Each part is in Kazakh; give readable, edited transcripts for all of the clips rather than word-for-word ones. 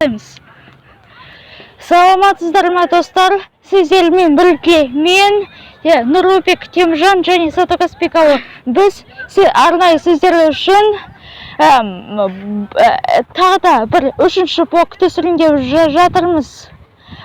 бастаймыз. Саламатсыздар ма достар? Сіздермен бірге мен Нұрлыбек Теміржан және Садуақас Бекалы. Біз арнайы сіздер үшін тағы да бір үшінші блок түсірілімде жатырмыз.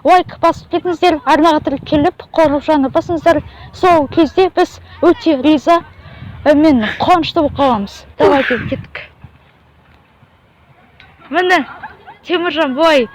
Лайк басып кетіңіздер, арнаға тіркеліп қоңыраушаны басыңыздар. Сол кезде біз өте риза мен қуанышты болып қаламыз. Давайте кеттік. Міне Теміржан былай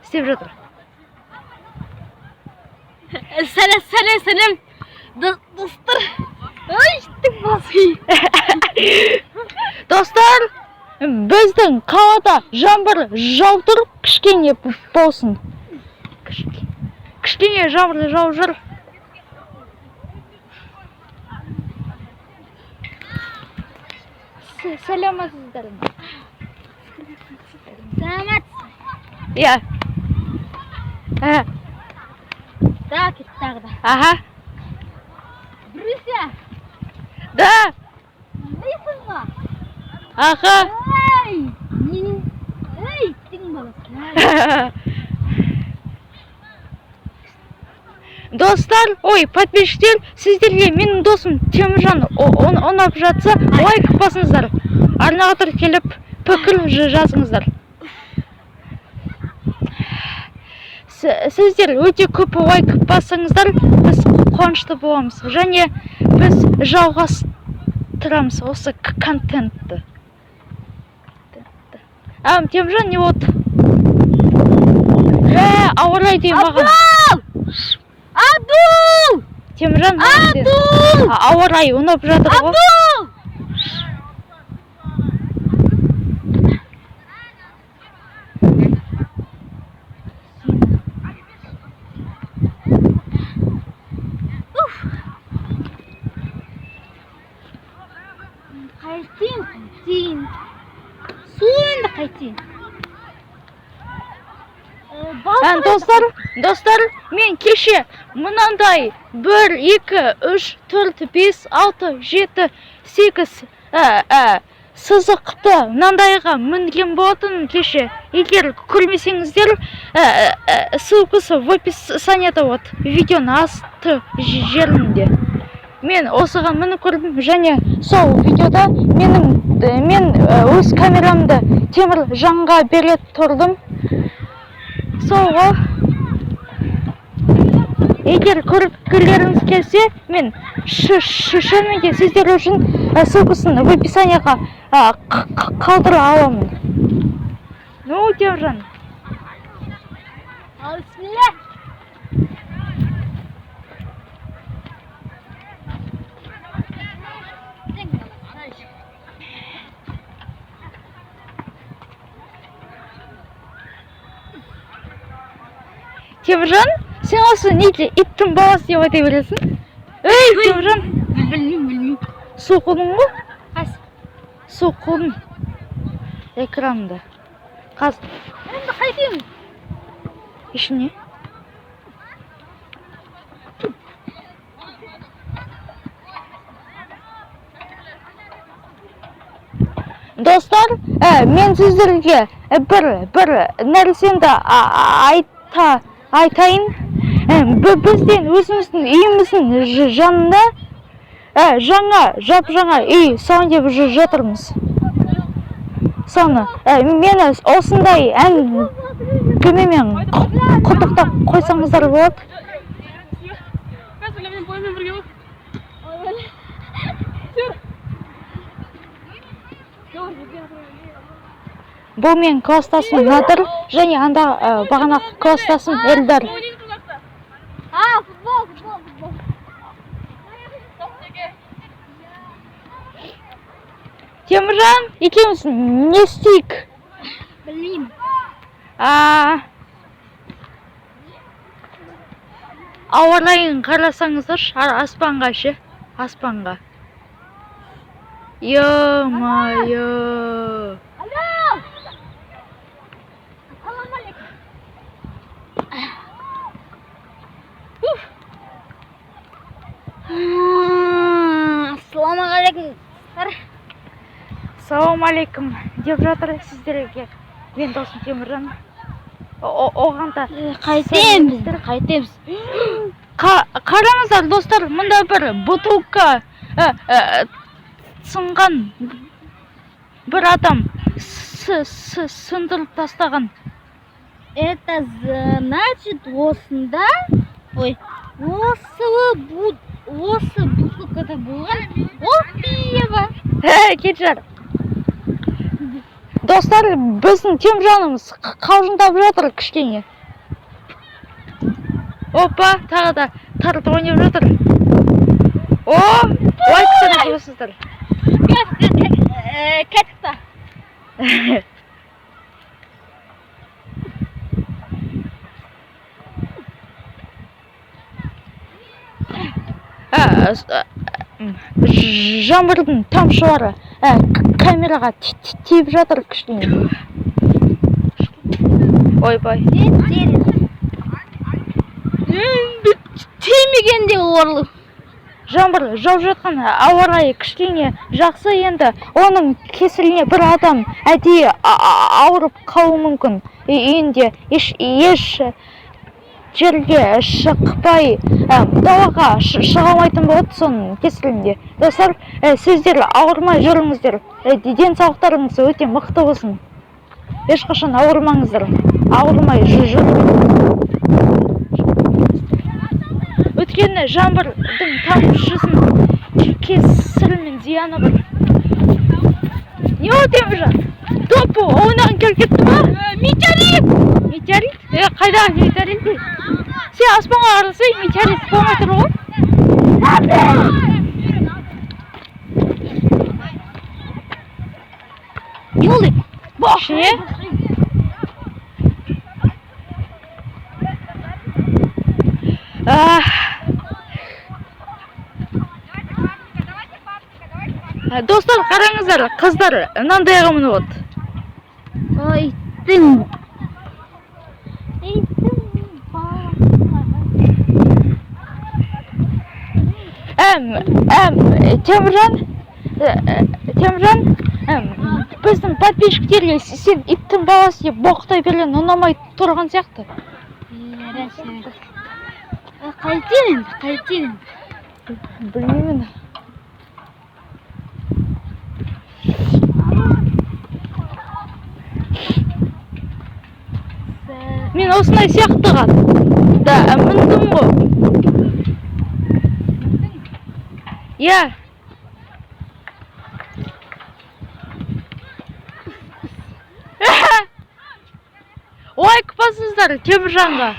істеп жатыр. Сәлем достар. Достар, біздің қалада жаңбыр жауып тұр, кішкене болсын. Кішкене жаңбыр жауып жүр. Сәлематсыздар ма? Сәлемат. Иә. Да, кеттік тағы да. Аха. Брюся. Да. Дейсің ба? Аха. Ей, тің баласы. Достар, подписчиктер, сіздерге менің досым Теміржан ұнап жатса, лайк басыңыздар. Арнаға тіркеліп пікір жазыңыздар. Сіздер өте көп лайк басыңыздар, біз қуанышты боламыз. Және біз жалғастырамыз осы контентті. Теміржан, не вот? Ауырай дейм маған. Абдул! Теміржан, Абдул! ауырай ұнап жатыр ғой. Абдул! Қайтин. Суында қайтин. Достар, мен кеше мынандай 1, 2, 3, 4, 5, 6, 7, 8 сызықты мынандайға мінген болатын кеше. Егер көрмесеңіздер, ссылкасы в описанияда вот, видеоның асты жерінде. Мен осыған мініп көрдім, және сол видеода мен өз камерамды Теміржанға бере тұрдым. Соға, егер көргілеріңіз келсе, мен шынымен сіздер үшін ссылкасын в описанияға қалдыра аламын. Ну, Теміржан. Бисмилlah. Теміржан, сен осы неде иттің баласы деп айта бересің? Ей, Теміржан! Білмеймін. Су құдың ғой? Қас. Су құдың. Экранында. Қаз. Енді қайтайын. Ішіне? Достар, мен сіздерге бір нәрсені айтайын. Бізден өзіміздің үйіміздің жанында жаңа үй салайын деп жатырмыз. Соны мені осындай әңгімемен құттықтап қойсаңыздар болады. Бұл мен кластасым Надыр, және анда бағана кластасым Эльдар. Футбол. Теміржан, екеуміз не істейік? Білмеймін. Ауа райын қарасаңыздар, аспанға ше, аспанға. Ё-моё. Ассалаумағалейкум. Ассалаумағалейкум деп жатыр сіздерге. мен досым Теміржан. Оған да Қайтеміз. қараңыздар достар, мұнда бір бутылка сынған бір адам сындырып тастаған. Это значит осында, осы бутылкада болған ол пиво. Кетшер. Достар, біздің Теміржанымыз қалжыңдап жатыр кішкене. Опа, тағы да тарт ойнап жатыр. Лайктар қойсыздар. Кәтікті. Жаңбырдың тамшылары камераға тиіп жатыр кішкене. Ойбай. Тимегенде орлы. Жаңбыр жауып жатқан ауа райы кішкене жақсы, енді оның кесірінен бір адам әдейі ауырып қалуы мүмкін. Үйінде еш жерге шықпай далаға шыға алмайтын болады соның кесірінде. Достар, сіздер ауырмай жүріңіздер. Денсаулықтарыңыз өте мықты болсын. Ешқашан ауырмаңыздар. Ауырмай жүріңіздер. Өйткені жаңбырдың тамшысының кесірінен зияны бар. Не ол Теміржан? Допу ойнаған келіп кетті ма? Метеорит! Метеорит? Қайдағы метеорит? Сен аспанға қарасай, метеорит болмай тұр ғой? Не болды? Ше? Достар, қараңыздар, қыздар мынандайға мініп отыр. Иттің. Теміржан, біздің подписчиктерге сен иттің баласы деп боқтай берген ұнамай тұрған сияқты. Қайтен. Білмеймін. Мен осындай сияқтыға да міндім ғой. Я. Лайк басыңыздар Теміржанға.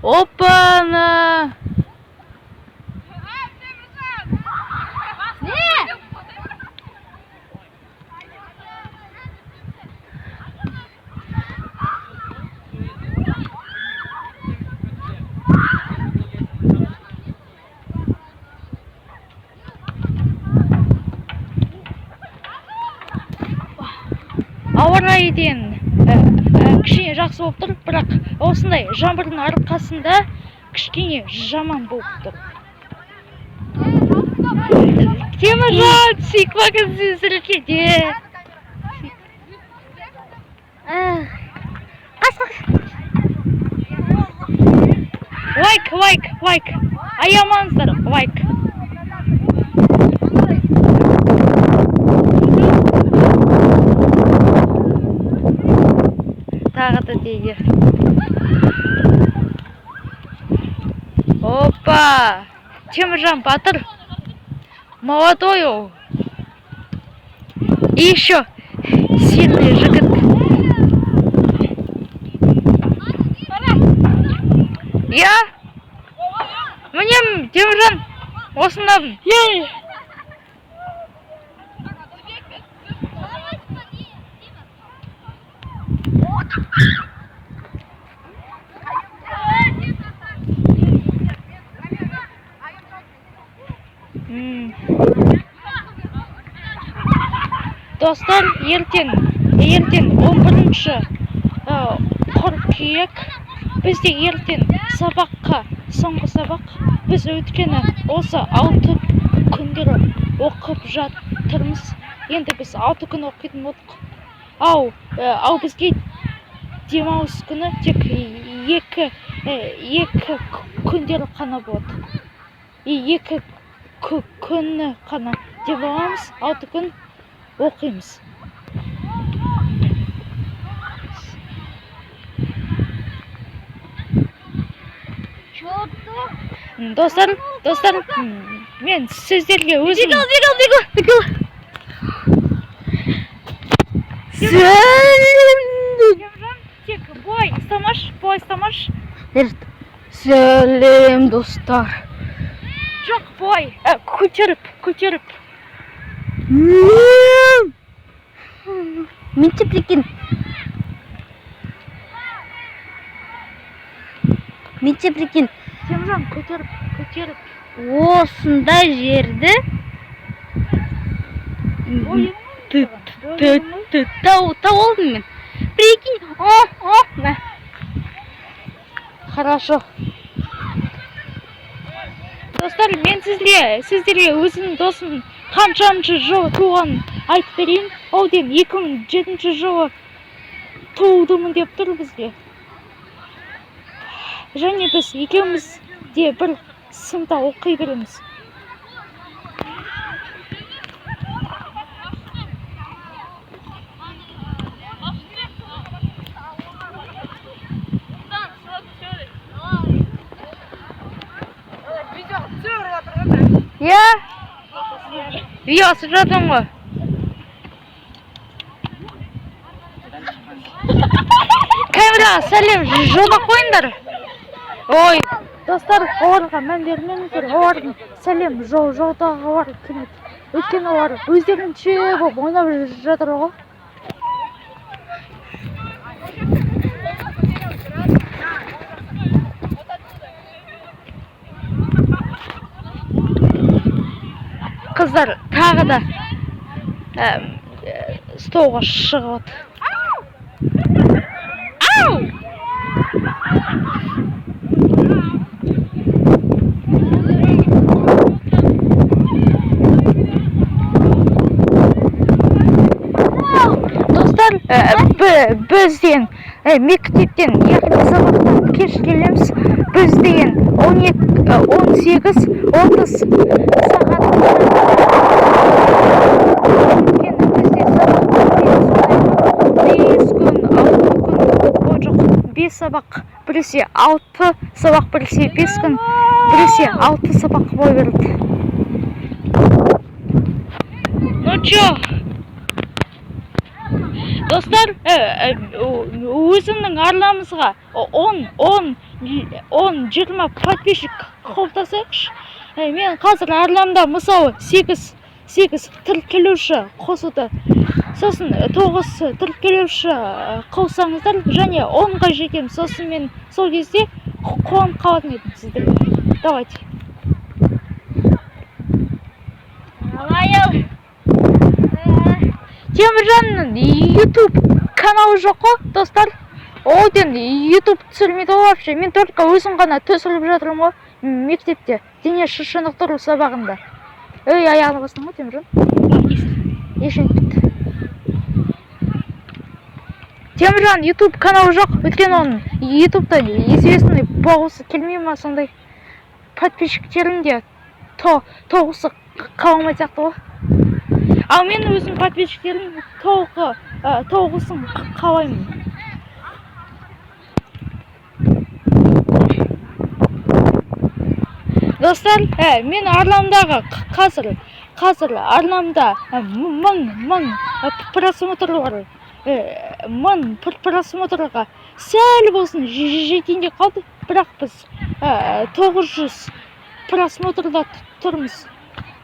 Опана. Ауа райы кішкене жақсы болып тұр, бірақ осындай жаңбырдың арқасында кішкене жаман болып тұр. Теміржан, сиквагын зіркеде. Лайк. Аямаңыздар, лайк. Тағы да дейді. Опа! Теміржан батыр. Молодой ол. И еще сильный жігіт. Я? Міне Теміржан осындамын. Достар, ертең 11-ші қыркүйек. Бізде ертең сабаққа, соңғы сабақ. Біз өткені осы 6 күндері оқып жатырмыз. енді біз 6 күн оқитын болдық. Ау бізге демалыс күні тек екі күндері қана болады. 2 күні қана демаламыз, 6 күн оқимыз. Достар, мен сіздерге өзім... Бегал. Тек бой ұстамаш. Сәлем, достар. Жоқ, бой. Көтеріп. Менше прикинь. Теміржан, көтеріп. Осындай жерді тауып алдым мен. Прикинь. Хорошо. Достар, мен сіздерге өзімнің досым қаншаншы жылы туғанын айтып берейін. Ол 2007 жылы туылдымын деп тұр бізге. Және біз екеуміз де бір сыныпта оқи береміз. Видеосы жатырмын ғой. Камераға сәлем жолдап қойыңдар. Ой, достар, оларға мән бермеңіздер. Олардың сәлем жолдағылар келмейді. Өйткені олар өздерінше болып ойнап жатыр ғой. Қыздар тағы да столға шығып. Достар, бізден мектептен яғни сабақтан кеш келеміз. Біз деген 18-30 сағат сабақ, біресе 6 сабақ, біресе 5 күн, біресе 6 сабақ бой берді. Ну чё? Достар, өзімнің арнамызға 10-20 подписчик қоптасайықшы. Мен қазір арнамда мысалы 8 тіркелуші қосылды. Сосын 9 тіркелуші қосаңыздар, және 10-ға жетем. Сосын мен сол кезде қуанып қалатын едім сіздерге. Давайте. Теміржанның YouTube каналы жоқ қой, достар. Одан YouTube түсірмейді ғой вообще. Мен только өзім ғана түсіріп жатырмын ғой мектепте. Дене шынықтыру сабағында. Аяғына бастың ғой, Теміржан? Ешен бітті. Теміржан YouTube каналы жоқ, өткен оның YouTube'да известный болғысы келмей ма, сондай подписчиктерінде тоғысы қалмай сияқты ғой. Ал мен өзім подписчиктерім тоғысын қалаймын. Достар, мен арнамдағы қазір арнамда 1000 просмотрлар, 1000 просмотрға сәл болсын жетейінде қалды, бірақ біз 900 просмотрда тұрмыз.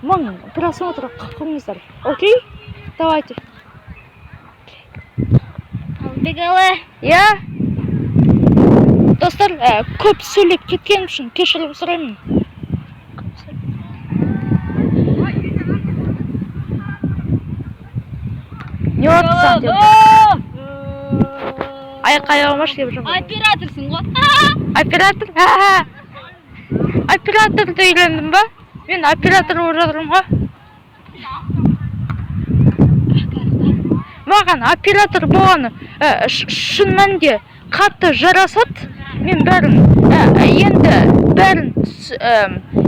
1000 просмотр қылыңыздар. Окей? Давайте. Бегалы. Достар, көп сөйлеп кеткен үшін кешірім сұраймын. Не отырсың деп? Аяқ-аяғымаш деп жүрмін. Операторсың ғой. Оператор? Операторды үйлендім ба? Мен оператор болып жатырмын ғой. маған оператор болғаны шын мәнінде қатты жарасады. Мен енді бәрін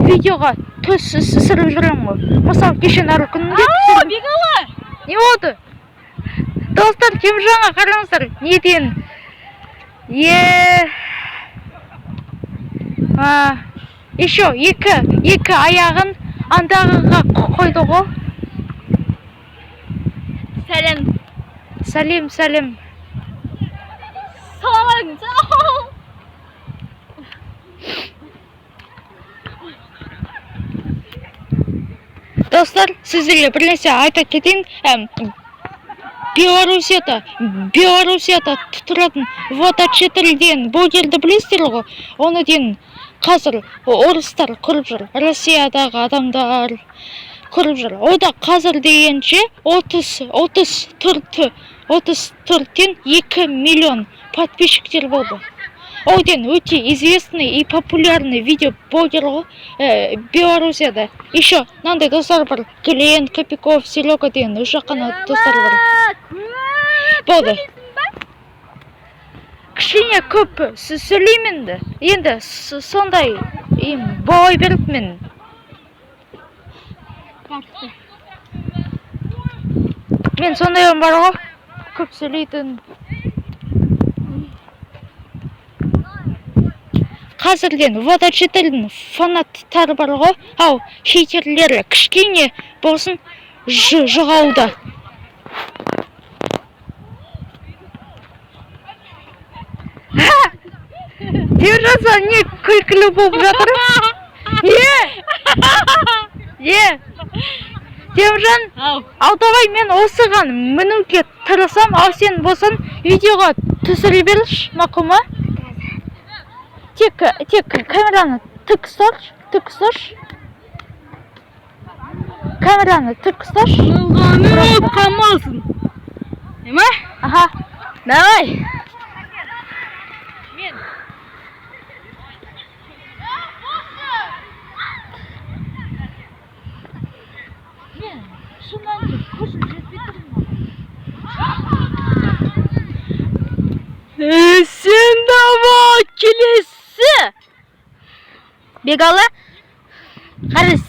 видеоға түсіріп жүремін ғой. Мысалы, кешен арғы күнінде Бегала! не болды? Достар, Теміржанға қараңыздар. Неден? Еще екі аяғын андағыға қойды ғой. Сәлем. Сәлем. Салам алейкум. Достар, сіздерге бір нәрсе айта кетейін. Белоруссияда тұратын вода 4-ден бұл елді білесіздер ғой. Оны дейін қазір орыстар көріп жүр, Россиядағы адамдар көріп жүр. Ода қазір дегенше 34-тен 2 миллион подписчиктер болды. Оден өте известный и популярный видео блогер ғой Белоруссияда. Еще мынандай достар бар. Клиент, Копяков, Серега деген үш қана достар бар. Болды. Кішкене көп сөйлеймін енді сондай бой беріп мен. Мен сондай бар ғой, көп сөйлейтін. Қазірден вода 4-дің фанаттары бар ғой, ау хейтерлері кішкене болсын жұғауда. Теміржан, не күлкілі болып жатыр? Теміржан, ал давай мен осыған мінуге тырысам, ал сен болсын видеоға түсіре берші, мақұл ма? Тек камераны тік ұсташы. Камераны тік ұсташы. Жылғаны өп қалмасын. Еме? Аха. Давай. Сен давай келесі. Бегалы. Қарыз,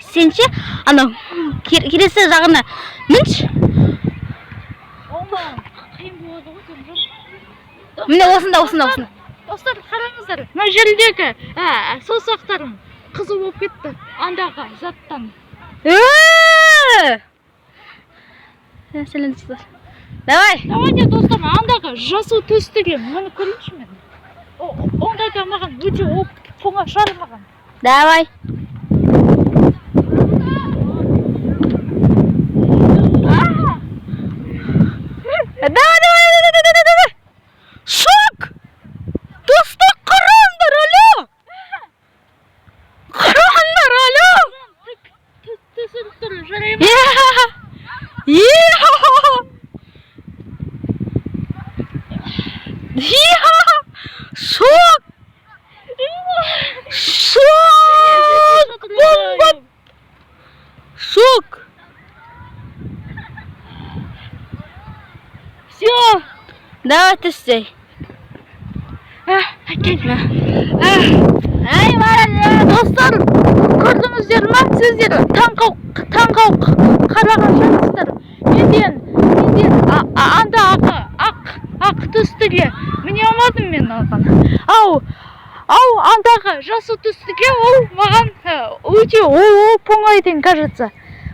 сенші, анау, келесі жағына мінші. Қиын болады ғой, Теміржан. Міне осында. Достар, қараңыздар. Мына жердегі саусақтарым қызыл болып кетті. Андағы заттан. Сәлем достар. Давай достар, андағы жасыл төстіге мұны көріңші мен. Ондайда маған өте оңашар маған. Давай. Давай. Шок! Достар, қараңдар, алло! Түсіріп тұр, жарай ма? Шок! Бомба! Шок! Все. Давай тістей. Әкелме. Достар, көрдіңіздер ма? Сіздер таңқау қараған жақсыздар. Менден андағы ақ түстіге міне алмадым мен алған. Ау, андағы жасыл түстіге ол маған өте оп-оңай ден кажется.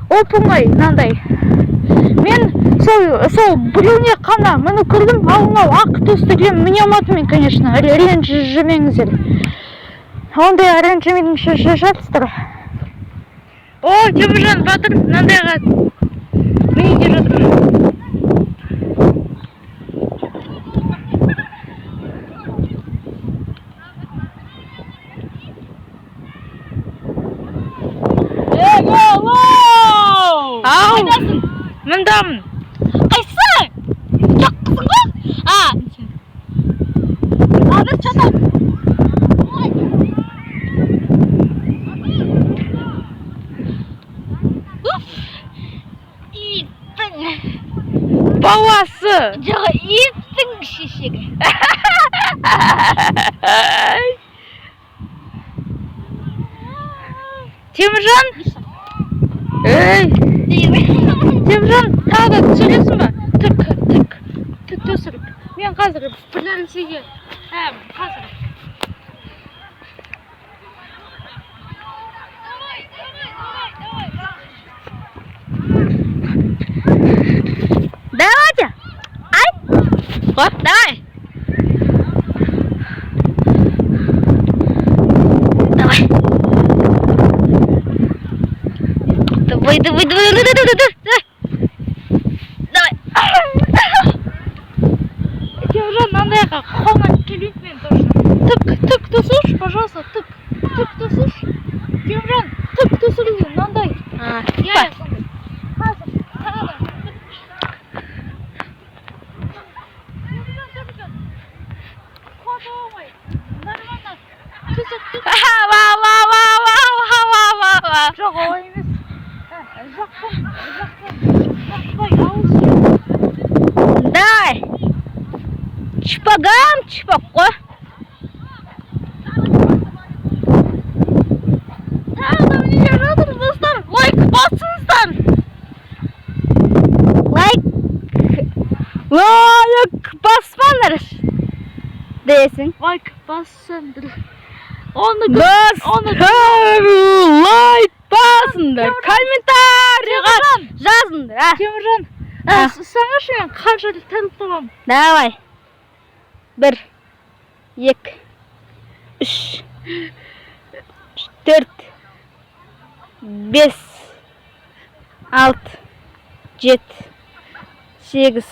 Оп-оңай мынандай. Мен сол біреуіне қана мұны көрдім, ал мынау ақ түстіге міне алмадым мен, конечно. Ренжімеңіздер. Ондай ренжімеңізші жатсыздар. О, Теміржан батыр мынандайға мінеге жатыр. Қайдасың? Мындамын. Қайсы? Жаққысың ғой? Адыр чатам. Баласы. Жоқ, иттің шешегі. Теміржан? Ей, Теміржан, тағы да түсіресің ба? Түк түсіріп. Мен қазір бір нәрсеге. Қазір. Давайте. Ай. Вот, давай. Давай. Давай. Теміржан, мынандайға қолынан келмейді мен тоже. Түк түсірші, пожалуйста, түк түсірші. Теміржан, түк түсірілген, мынандай. Я сондай. Қазір, тағы да. Жоқ, олай емес. Давай. Шпагам, шпак қой. Тағы да міне жатыр, достар. Лайк басыңыздар. Лайк баспаңдар дейсің. Лайк басыңдар. Оны Лайк басыңдар. Комментарийға жазыңдар. Теміржан, саңашы мен қанша танып тұрмын. Давай. 1, 2, 3, 4, 5, 6, 7, 8,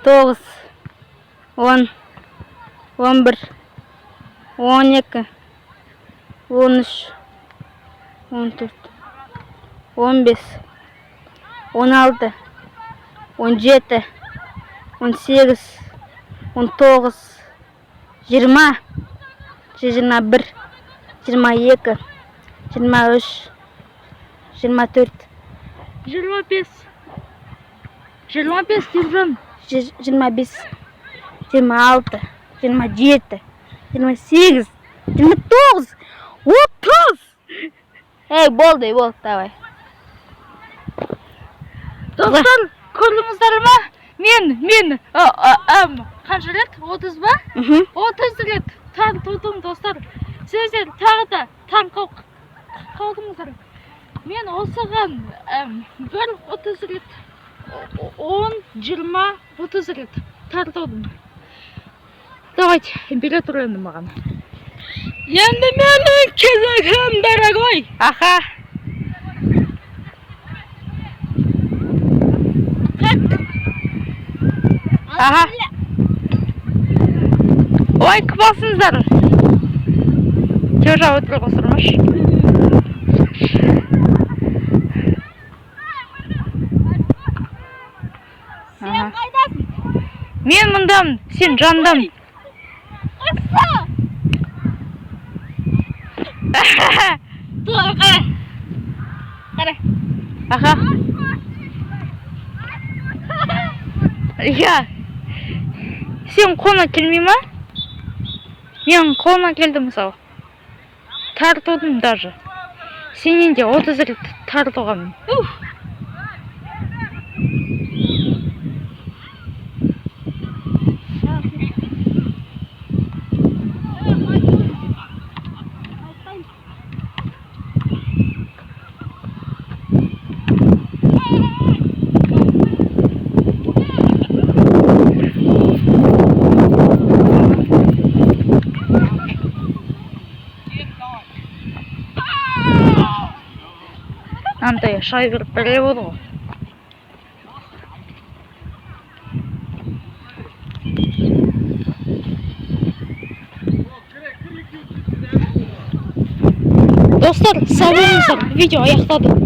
9, 10, 11, 12, 13, 14, 15, 16, 17, 18, 19, 20, 21, 22, 23, 24, 25. 25 Теміржан. 25, 26, 27, 28, 29, 30. Ей, болды, давай. Достар, көрдіңіздер ма? Мен қанша рет? 30 ба? 30 рет тартудым, достар. Сіздер тағы да қалдыңыздар. Мен осыған бір 30 рет, 10, 20, 30 рет тартудым. Давайте, температура енді маған. Енді менің кезегім, дорогой. Аха. Аха. Лайк басыңыздар. Теміржан өтірік қосырмаш. Сен қайдасың? Мен мұндамын, сен жандамын. Қара. Аха. Я. Сен қолына келмей ма? Мен қолына келдім мысалы. Тартудым даже. Сенен де 30 рет тартуғамын. Андай шай беріп бере болды ғой. Достар, сау болыңыздар. Видео аяқтады.